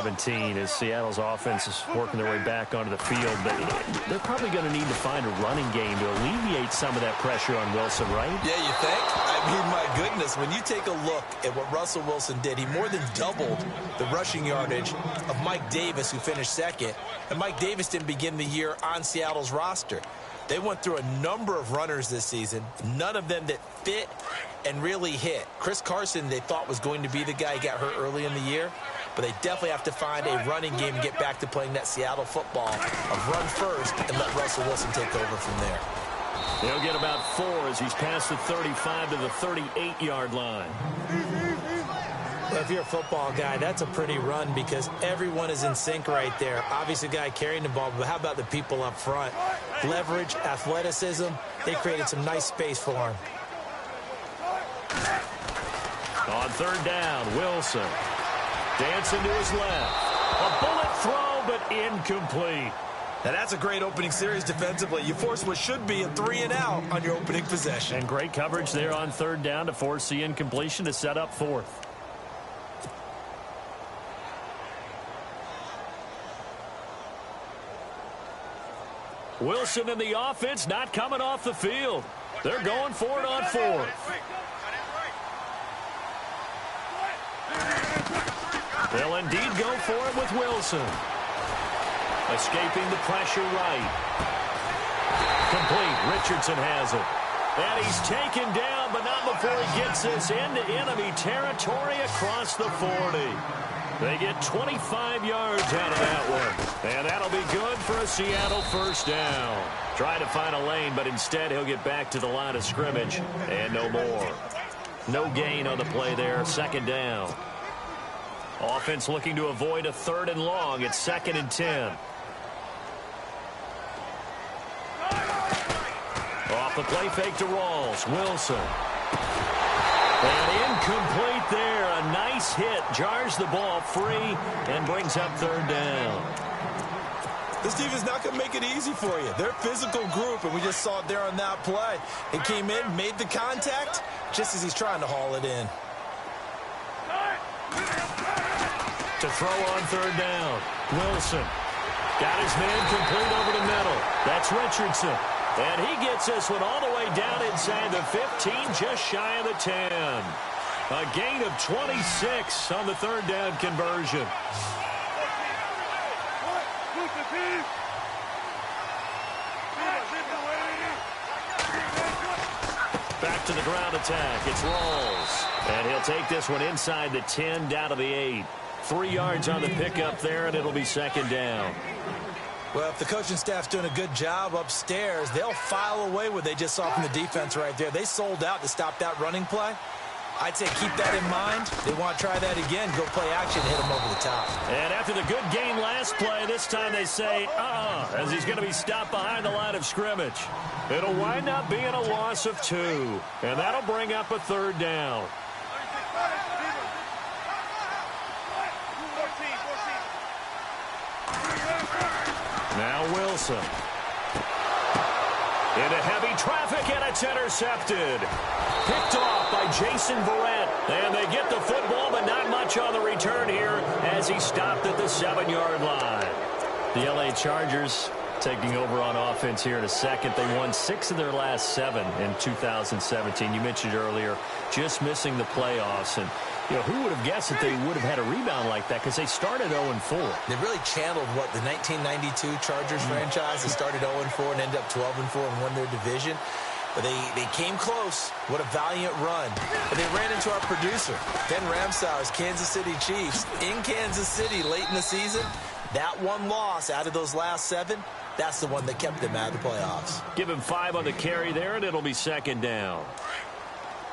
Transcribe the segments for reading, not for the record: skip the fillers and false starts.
17 as Seattle's offense is working their way back onto the field, but they're probably going to need to find a running game to alleviate some of that pressure on Wilson, right? Yeah, you think? I mean, my goodness, when you take a look at what Russell Wilson did, he more than doubled the rushing yardage of Mike Davis, who finished second, and Mike Davis didn't begin the year on Seattle's roster. They went through a number of runners this season, none of them that fit and really hit. Chris Carson, they thought was going to be the guy. He got hurt early in the year. But they definitely have to find a running game and get back to playing that Seattle football of run first and let Russell Wilson take over from there. He'll get about 4 as he's past the 35 to the 38-yard line. Well, if you're a football guy, that's a pretty run because everyone is in sync right there. Obviously, the guy carrying the ball, but how about the people up front? Leverage, athleticism, they created some nice space for him. On third down, Wilson. Dancing to his left. A bullet throw, but incomplete. Now that's a great opening series defensively. You force what should be a 3-and-out on your opening possession. And great coverage there on third down to force the incompletion to set up fourth. Wilson and the offense not coming off the field. They're going for it on fourth. They'll indeed go for it with Wilson. Escaping the pressure right. Complete. Richardson has it. And he's taken down, but not before he gets this into enemy territory across the 40. They get 25 yards out of that one. And that'll be good for a Seattle first down. Trying to find a lane, but instead he'll get back to the line of scrimmage. And no more. No gain on the play there. Second down. Offense looking to avoid a 3rd and long. It's 2nd and 10. Off the play fake to Rawls. Wilson. And incomplete there. A nice hit. Jars the ball free and brings up 3rd down. This team is not going to make it easy for you. They're a physical group, and we just saw it there on that play. He came in, made the contact, just as he's trying to haul it in. To throw on third down. Wilson. Got his man complete over the middle. That's Richardson. And he gets this one all the way down inside the 15, just shy of the 10. A gain of 26 on the 3rd down conversion. Back to the ground attack. It's Rawls. And he'll take this one inside the 10, down to the 8. 3 yards on the pickup there, and it'll be 2nd down. Well, if the coaching staff's doing a good job upstairs, they'll file away what they just saw from the defense right there. They sold out to stop that running play. I'd say keep that in mind. They want to try that again, go play action, hit him over the top. And after the good game last play, this time they say, as he's going to be stopped behind the line of scrimmage. It'll wind up being a loss of 2, and that'll bring up a 3rd down. Now Wilson. Into heavy traffic, and it's intercepted. Picked off by Jason Verrett. And they get the football, but not much on the return here as he stopped at the 7-yard line. The LA Chargers taking over on offense here in a second. They won 6 of their last 7 in 2017. You mentioned earlier, just missing the playoffs. And you know, who would have guessed that they would have had a rebound like that, because they started 0-4. They really channeled what the 1992 Chargers franchise. They started 0-4 and ended up 12-4 and won their division. But they came close. What a valiant run. But they ran into our producer, Ben Ramsauer's Kansas City Chiefs in Kansas City late in the season. That one loss out of those last 7, that's the one that kept them out of the playoffs. Give him 5 on the carry there, and it'll be 2nd down.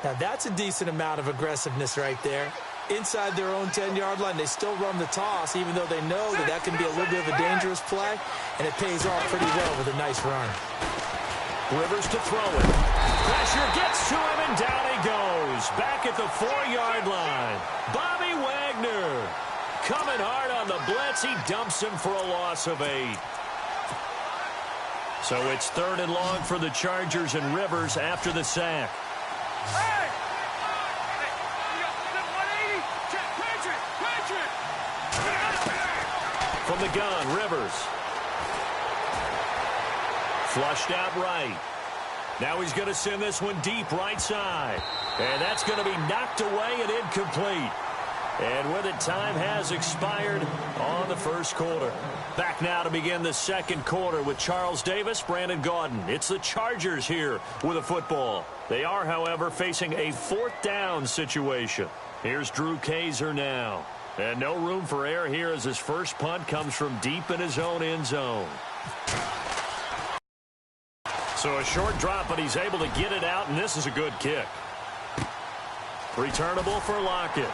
Now, that's a decent amount of aggressiveness right there. Inside their own 10-yard line, they still run the toss, even though they know that that can be a little bit of a dangerous play, and it pays off pretty well with a nice run. Rivers to throw it. Pressure gets to him, and down he goes. Back at the 4-yard line. Bobby Wagner coming hard on the blitz. He dumps him for a loss of 8. So it's 3rd and long for the Chargers, and Rivers after the sack. Hey! Hey! 180! Patriot! Patriot! From the gun, Rivers. Flushed out right. Now he's going to send this one deep right side. And that's going to be knocked away and incomplete. And with it, time has expired on the first quarter. Back now to begin the second quarter with Charles Davis, Brandon Gaudin. It's the Chargers here with a football. They are, however, facing a fourth down situation. Here's Drew Kaiser now. And no room for error here as his first punt comes from deep in his own end zone. So a short drop, but he's able to get it out, and this is a good kick. Returnable for Lockett.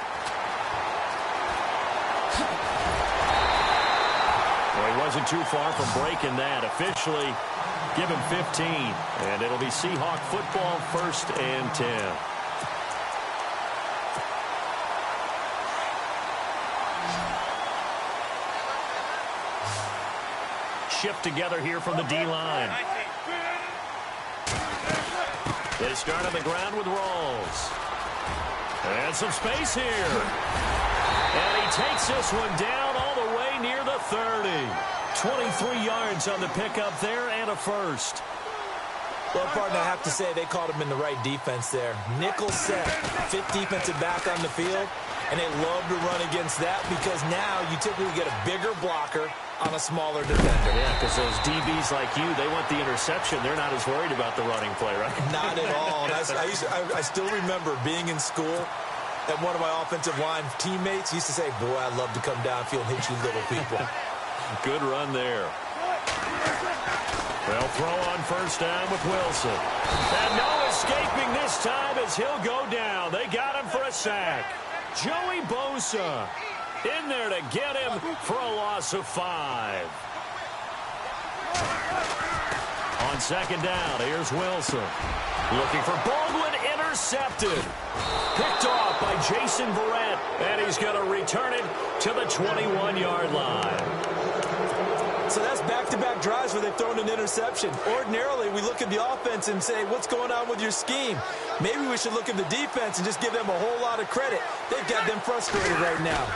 Well, he wasn't too far from breaking that. Officially, give him 15. And it'll be Seahawk football, 1st and 10. Shift together here from the D-line. They start on the ground with Rawls. And some space here. And he takes this one down all the way near the 30. 23 yards on the pickup there and a first. Well, partner, I have to say they called him in the right defense there. Nickel set, 5th defensive back on the field, and they love to run against that because now you typically get a bigger blocker on a smaller defender. Yeah, because those DBs like you, they want the interception. They're not as worried about the running play, right? Not at all. And I still remember being in school, and one of my offensive line teammates used to say, boy, I'd love to come downfield and hit you little people. Good run there. They'll throw on first down with Wilson. And no escaping this time as he'll go down. They got him for a sack. Joey Bosa in there to get him for a loss of 5. On second down, here's Wilson. Looking for Baldwin, intercepted. Picked off by Jason Verrett, and he's going to return it to the 21-yard line. So that's back-to-back drives where they've thrown an interception. Ordinarily, we look at the offense and say, what's going on with your scheme? Maybe we should look at the defense and just give them a whole lot of credit. They've got them frustrated right now.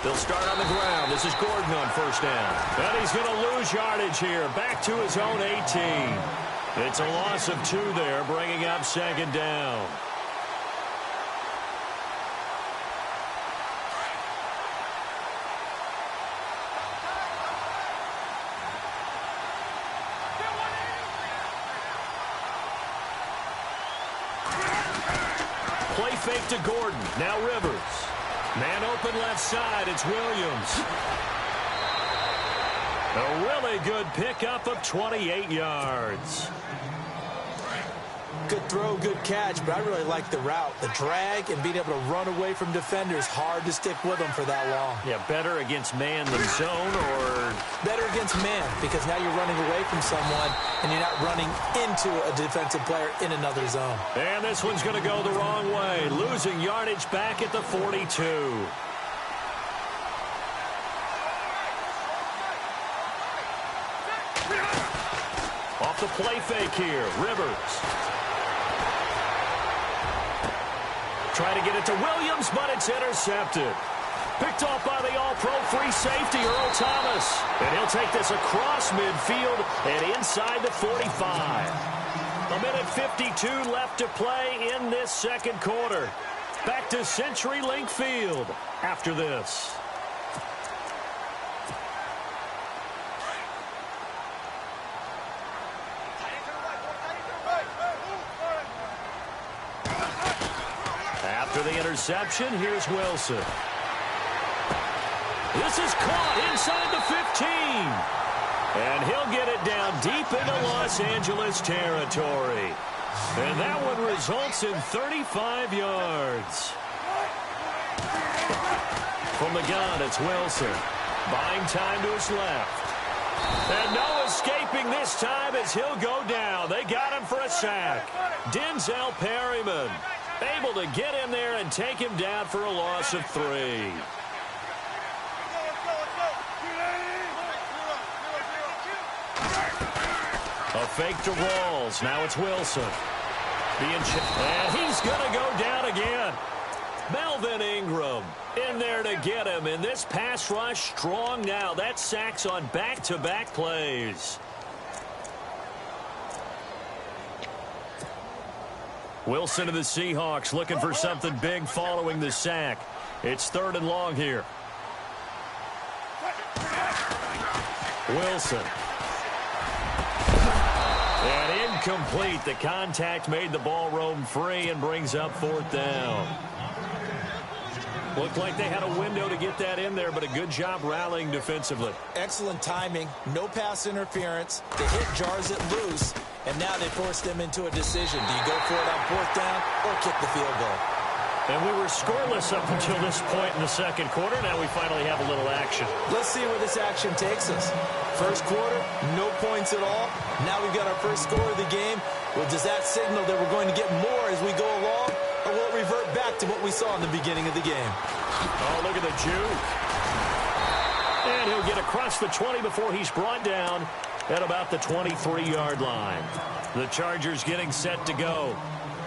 They'll start on the ground. This is Gordon on first down. And he's going to lose yardage here. Back to his own 18. It's a loss of 2 there, bringing up second down. Play fake to Gordon. Now Rivers. Man open left side. It's Williams. A really good pickup of 28 yards. Good throw, good catch, but I really like the route. The drag and being able to run away from defenders, hard to stick with them for that long. Yeah, better against man than zone, or better against man, because now you're running away from someone and you're not running into a defensive player in another zone. And this one's going to go the wrong way, losing yardage back at the 42. Off the play fake here, Rivers. Try to get it to Williams, but it's intercepted. Picked off by the all-pro free safety, Earl Thomas. And he'll take this across midfield and inside the 45. A minute 52 left to play in this second quarter. Back to CenturyLink Field after this. After the interception, here's Wilson. This is caught inside the 15. And he'll get it down deep into Los Angeles territory. And that one results in 35 yards. From the gun, it's Wilson. Buying time to his left. And no escaping this time as he'll go down. They got him for a sack. Denzel Perryman able to get in there and take him down for a loss of 3. A fake to Rawls. Now it's Wilson. And he's going to go down again. Melvin Ingram in there to get him. And this pass rush strong now. That's sacks on back-to-back plays. Wilson of the Seahawks looking for something big following the sack. It's 3rd and long here. Wilson. And incomplete. The contact made the ball roam free and brings up 4th down. Looked like they had a window to get that in there, but a good job rallying defensively. Excellent timing. No pass interference. The hit jars it loose, and now they force them into a decision. Do you go for it on 4th down or kick the field goal? And we were scoreless up until this point in the second quarter. Now we finally have a little action. Let's see where this action takes us. First quarter, no points at all. Now we've got our first score of the game. Well, does that signal that we're going to get more as we go along? Or will it revert back to what we saw in the beginning of the game? Oh, look at the juke. And he'll get across the 20 before he's brought down at about the 23-yard line. The Chargers getting set to go.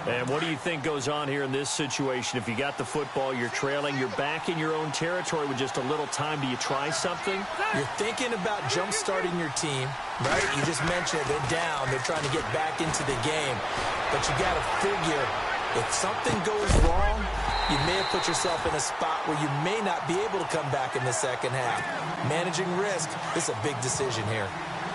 And what do you think goes on here in this situation? If you got the football, you're trailing, you're back in your own territory with just a little time. Do you try something? You're thinking about jump-starting your team, right? You just mentioned it. They're down. They're trying to get back into the game. But you got to figure, if something goes wrong, you may have put yourself in a spot where you may not be able to come back in the second half. Managing risk is a big decision here.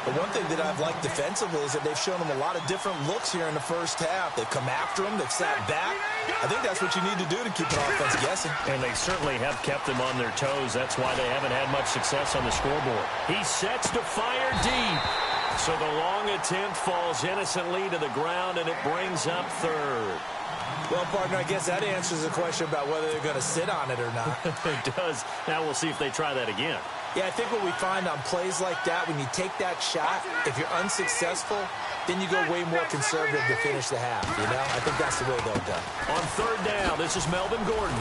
But one thing that I've liked defensively is that they've shown them a lot of different looks here in the first half. They've come after them. They've sat back. I think that's what you need to do to keep an offense guessing. And they certainly have kept them on their toes. That's why they haven't had much success on the scoreboard. He sets to fire deep. So the long attempt falls innocently to the ground, and it brings up 3rd. Well, partner, I guess that answers the question about whether they're going to sit on it or not. It does. Now we'll see if they try that again. Yeah, I think what we find on plays like that, when you take that shot, if you're unsuccessful, then you go way more conservative to finish the half, you know? I think that's the way they'll go. On 3rd down, this is Melvin Gordon.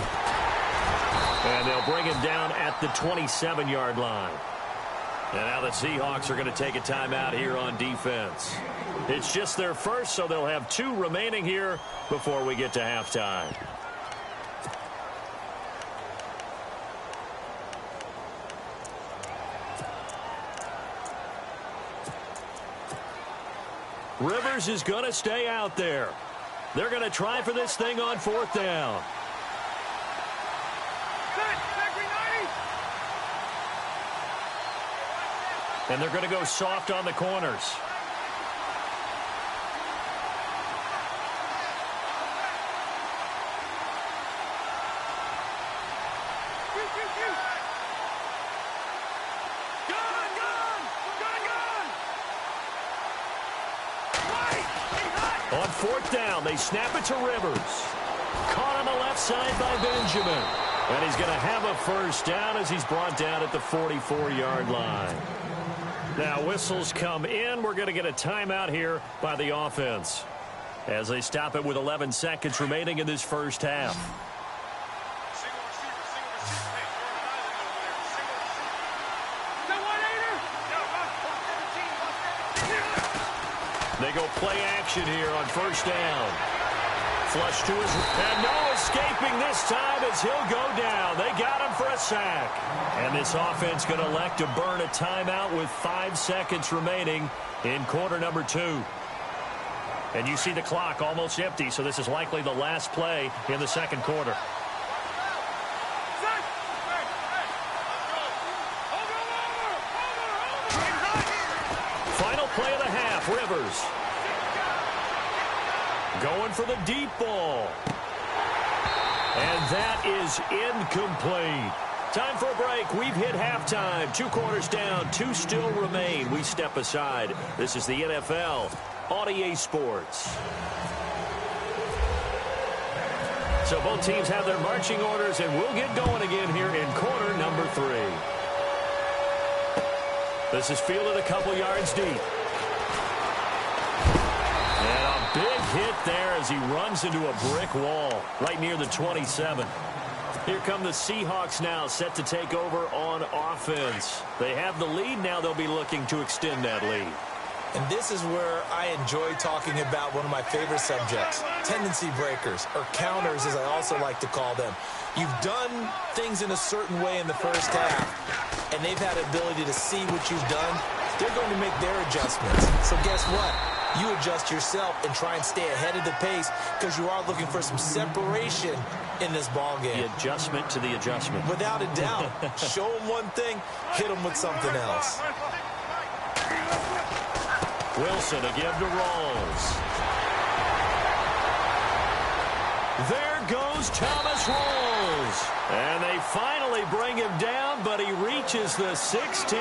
And they'll bring him down at the 27-yard line. And now the Seahawks are going to take a timeout here on defense. It's just their first, so they'll have 2 remaining here before we get to halftime. Rivers is going to stay out there. They're going to try for this thing on 4th down. And they're going to go soft on the corners. On 4th down, they snap it to Rivers. Caught on the left side by Benjamin. And he's going to have a first down as he's brought down at the 44-yard line. Now whistles come in. We're going to get a timeout here by the offense as they stop it with 11 seconds remaining in this first half. They go play action here on 1st down. Flush to his, and no escaping this time as he'll go down. They got him for a sack. And this offense going to elect to burn a timeout with 5 seconds remaining in quarter number 2. And you see the clock almost empty, so this is likely the last play in the second quarter. Final play of the half, Rivers. Going for the deep ball. And that is incomplete. Time for a break. We've hit halftime. 2 quarters down. 2 still remain. We step aside. This is the NFL on EA Sports. So both teams have their marching orders, and we'll get going again here in quarter number 3. This is fielded a couple yards deep. Big hit there as he runs into a brick wall right near the 27. Here come the Seahawks now, set to take over on offense. They have the lead. Now they'll be looking to extend that lead. And this is where I enjoy talking about one of my favorite subjects, tendency breakers, or counters as I also like to call them. You've done things in a certain way in the first half, and they've had ability to see what you've done. They're going to make their adjustments. So guess what? You adjust yourself and try and stay ahead of the pace because you are looking for some separation in this ball game. The adjustment to the adjustment. Without a doubt. Show them one thing, hit them with something else. Wilson to give to Rawls. There goes Thomas Rawls. And they finally bring him down, but he reaches the 16.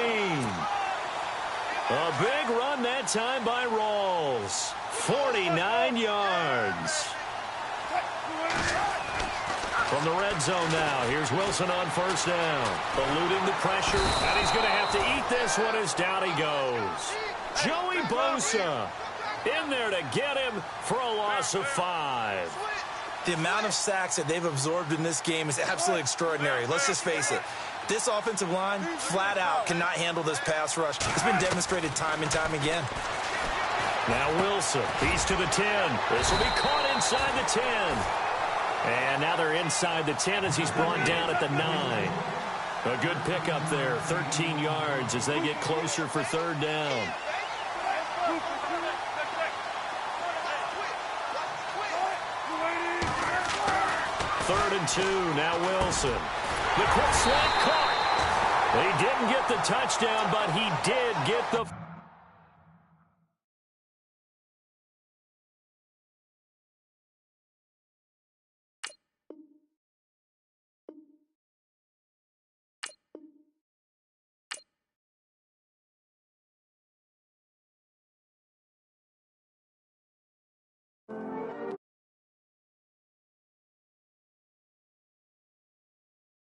A big run that time by Rawls. 49 yards. From the red zone now, here's Wilson on first down. Eluding the pressure, and he's going to have to eat this one as down he goes. Joey Bosa in there to get him for a loss of 5. The amount of sacks that they've absorbed in this game is absolutely extraordinary. Let's just face it. This offensive line, flat out, cannot handle this pass rush. It's been demonstrated time and time again. Now Wilson, he's to the 10. This will be caught inside the 10. And now they're inside the 10 as he's brought down at the 9. A good pickup there, 13 yards as they get closer for third down. Third and 2, now Wilson. The quick slant caught. He didn't get the touchdown, but he did get the...